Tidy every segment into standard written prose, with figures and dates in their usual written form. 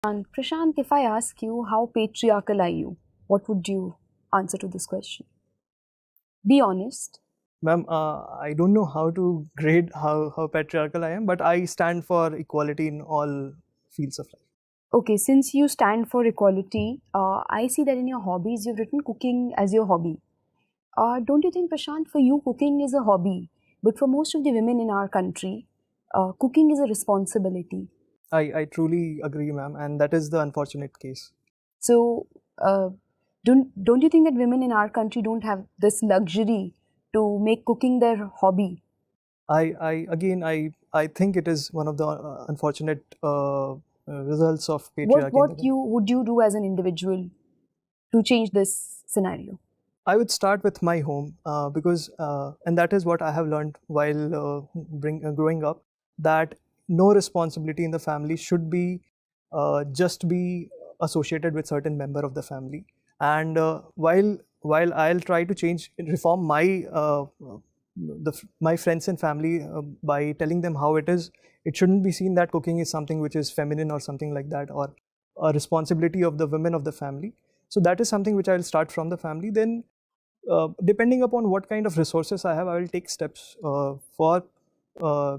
And Prashant, if I ask you how patriarchal are you, what would you answer to this question? Be honest. Ma'am, I don't know how to grade how patriarchal I am, but I stand for equality in all fields of life. Okay, since you stand for equality, I see that in your hobbies you've written cooking as your hobby. Don't you think, Prashant, for you cooking is a hobby, but for most of the women in our country, cooking is a responsibility. I truly agree, ma'am, and that is the unfortunate case. So, uh, don't you think that women in our country don't have this luxury to make cooking their hobby? I think it is one of the unfortunate results of What patriarchy in the what country. you would you do as an individual to change this scenario? I would start with my home because, and that is what I have learned while growing up, that no responsibility in the family should be just be associated with certain member of the family. And while I'll try to reform my friends and family by telling them how it is, it shouldn't be seen that cooking is something which is feminine or something like that, or a responsibility of the women of the family. So that is something which I'll start from the family. Then depending upon what kind of resources I have, I will take steps for uh,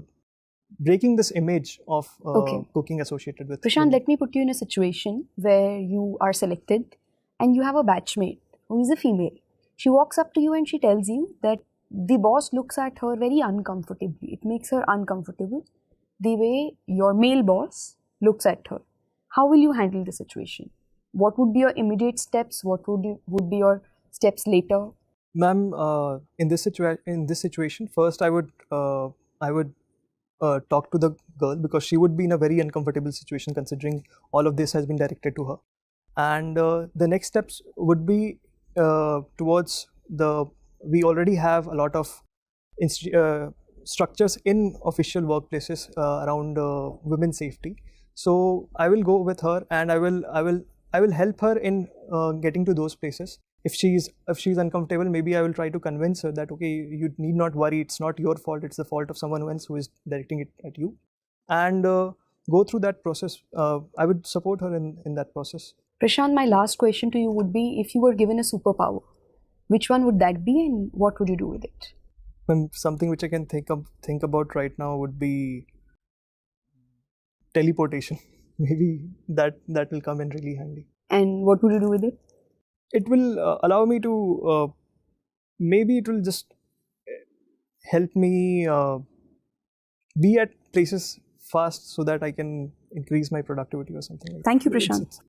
breaking this image of Okay. cooking associated with Prashant, women. let me put you in a situation where you are selected and you have a batchmate who is a female. She walks up to you and she tells you that the boss looks at her very uncomfortably. It makes her uncomfortable the way your male boss looks at her. How will you handle the situation? What would be your immediate steps? What would be your steps later? Ma'am, in this situation, first I would talk to the girl because she would be in a very uncomfortable situation considering all of this has been directed to her. And the next steps would be towards the we already have a lot of structures in official workplaces around women's safety. So I will go with her and I will help her in getting to those places. If she's uncomfortable, maybe I will try to convince her that okay, you need not worry, it's not your fault, it's the fault of someone else who is directing it at you, and go through that process. I would support her in that process. Prashant, my last question to you would be, if you were given a superpower, which one would that be and what would you do with it? Something which I can think about right now would be teleportation. Maybe that will come in really handy. And what would you do with it? It will allow me to maybe it will just help me be at places fast so that I can increase my productivity or something like Thank you, that. It's Prashant.